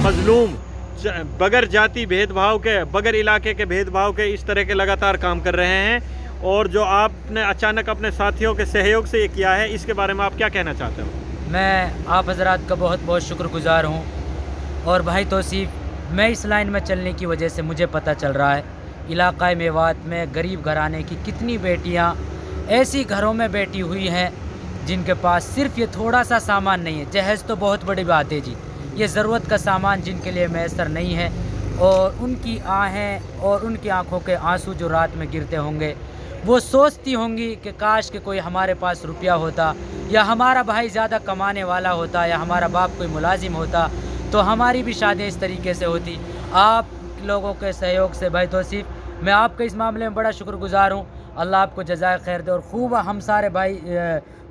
मजलूम बगैर जाति भेदभाव के, बगैर इलाके के भेदभाव के इस तरह के लगातार काम कर रहे हैं। और जो आपने अचानक अपने साथियों के सहयोग से ये किया है, इसके बारे में आप क्या कहना चाहते हो? मैं आप हजरात का बहुत बहुत शुक्रगुजार हूँ। और भाई तौसीफ, मैं इस लाइन में चलने की वजह से मुझे पता चल रहा है इलाक़ा मेवात में गरीब घराने की कितनी बेटियाँ ऐसी घरों में बैठी हुई हैं जिनके पास सिर्फ ये थोड़ा सा सामान नहीं है। जहेज़ तो बहुत बड़ी बात है जी, ये ज़रूरत का सामान जिनके लिए मैसर नहीं है, और उनकी आहें और उनकी आंखों के आंसू जो रात में गिरते होंगे, वो सोचती होंगी कि काश के कोई हमारे पास रुपया होता, या हमारा भाई ज़्यादा कमाने वाला होता, या हमारा बाप कोई मुलाजिम होता, तो हमारी भी शादी इस तरीके से होती। आप लोगों के सहयोग से भाई तौसीफ, मैं आपके इस मामले में बड़ा शुक्रगुजार हूँ। अल्लाह आपको जज़ाए खैर दे। और खूब हम सारे भाई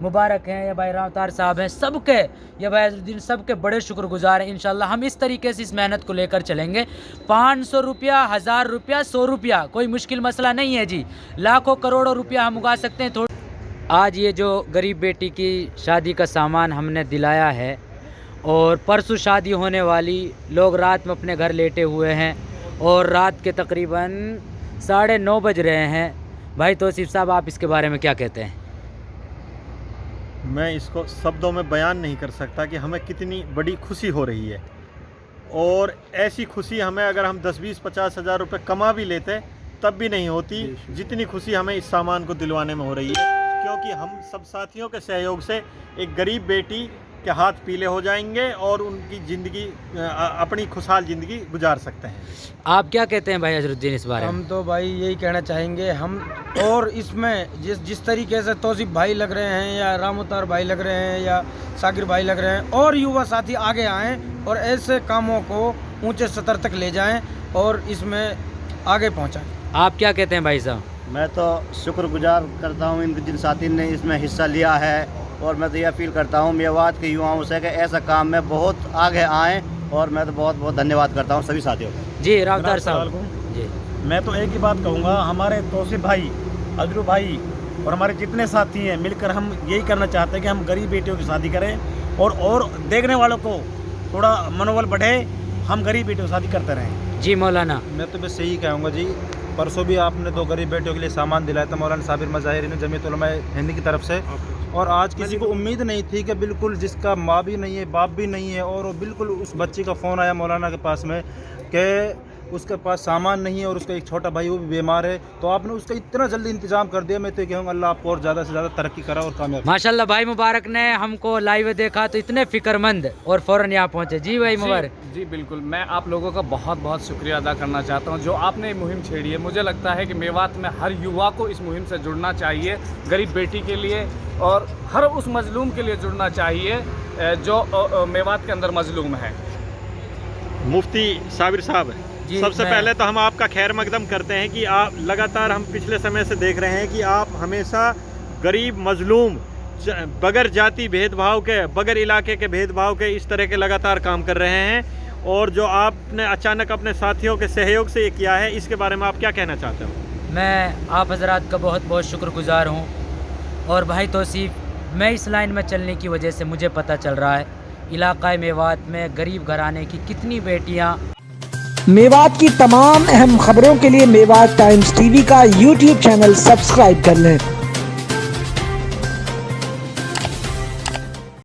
मुबारक हैं, या भाई रावतार साहब हैं, सबके, या भाई अज़रुद्दीन, सबके बड़े शुक्रगुजार हैं। इंशाल्लाह हम इस तरीके से इस मेहनत को लेकर चलेंगे। 500 रुपया, 1000 रुपया, 100 रुपया कोई मुश्किल मसला नहीं है जी। लाखों करोड़ों रुपया हम उगा सकते हैं। आज ये जो गरीब बेटी की शादी का सामान हमने दिलाया है, और परसों शादी होने वाली, लोग रात में अपने घर लेटे हुए हैं और रात के तकरीबन 9:30 बज रहे हैं। भाई तौसीफ साहब, आप इसके बारे में क्या कहते हैं? मैं इसको शब्दों में बयान नहीं कर सकता कि हमें कितनी बड़ी खुशी हो रही है। और ऐसी खुशी हमें अगर हम 10, 20, 50 हज़ार रुपये कमा भी लेते तब भी नहीं होती जितनी खुशी हमें इस सामान को दिलवाने में हो रही है। क्योंकि हम सब साथियों के सहयोग से एक गरीब बेटी के हाथ पीले हो जाएंगे और उनकी ज़िंदगी, अपनी खुशहाल ज़िंदगी गुजार सकते हैं। आप क्या कहते हैं भाई अज़रुद्दीन इस बारे में? हम तो भाई यही कहना चाहेंगे, हम और इसमें जिस तरीके से तौसीफ भाई लग रहे हैं, या रामोतार भाई लग रहे हैं, या साकिर भाई लग रहे हैं, और युवा साथी आगे आएँ और ऐसे कामों को ऊंचे स्तर तक ले जाएं और इसमें आगे पहुंचाएं। आप क्या कहते हैं भाई साहब? मैं तो शुक्रगुजार करता हूँ इन जिन साथी ने इसमें हिस्सा लिया है, और मैं तो ये अपील करता हूँ मेवात के युवाओं से कि ऐसा काम में बहुत आगे आएँ, और मैं तो बहुत बहुत धन्यवाद करता हूँ सभी साथियों को। जी रावतार साहब जी, मैं तो एक ही बात कहूँगा, हमारे तौसीफ भाई, अजरू भाई और हमारे जितने साथी हैं मिलकर हम यही करना चाहते हैं कि हम गरीब बेटियों की शादी करें, और देखने वालों को थोड़ा मनोबल बढ़े, हम गरीब बेटियों की शादी करते रहें। जी मौलाना। मैं तो बस यही कहूँगा जी, परसों भी आपने 2 गरीब बेटियों के लिए सामान दिलाया था मौलाना साबिर मज़ाहिरी जमीयत उलमा हिंद की तरफ से, और आज किसी को उम्मीद नहीं थी कि बिल्कुल जिसका माँ भी नहीं है, बाप भी नहीं है, और बिल्कुल उस बच्ची का फ़ोन आया मौलाना के पास में कि उसके पास सामान नहीं है और उसका एक छोटा भाई वो भी बीमार है, तो आपने उसका इतना जल्दी इंतजाम कर दिया। मैं तो कहूँगा अल्लाह आपको और ज़्यादा से ज़्यादा तरक्की करा और कामयाब। माशाल्लाह भाई मुबारक ने हमको लाइव देखा तो इतने फ़िक्रमंद और फ़ौरन यहाँ पहुँचे। जी भाई मुबारक। जी बिल्कुल, मैं आप लोगों का बहुत बहुत शुक्रिया अदा करना चाहता हूँ जो आपने ये मुहिम छेड़ी है। मुझे लगता है कि मेवात में हर युवा को इस मुहिम से जुड़ना चाहिए, गरीब बेटी के लिए और हर उस मजलूम के लिए जुड़ना चाहिए जो मेवात के अंदर मजलूम है। मुफ्ती साबिर साहब, सबसे पहले तो हम आपका खैर मकदम करते हैं कि आप लगातार, हम पिछले समय से देख रहे हैं कि आप हमेशा गरीब, मजलूम, बगैर जाति भेदभाव के, बगैर इलाके के भेदभाव के इस तरह के लगातार काम कर रहे हैं। और जो आपने अचानक अपने साथियों के सहयोग से ये किया है, इसके बारे में आप क्या कहना चाहते हो? मैं आप हजरात का बहुत बहुत शुक्रगुजार हूँ। और भाई तौसीफ, मैं इस लाइन में चलने की वजह से मुझे पता चल रहा है इलाक़ा मेवात में गरीब घराने की कितनी बेटियाँ। मेवात की तमाम अहम खबरों के लिए मेवात टाइम्स टीवी का यूट्यूब चैनल सब्सक्राइब कर लें।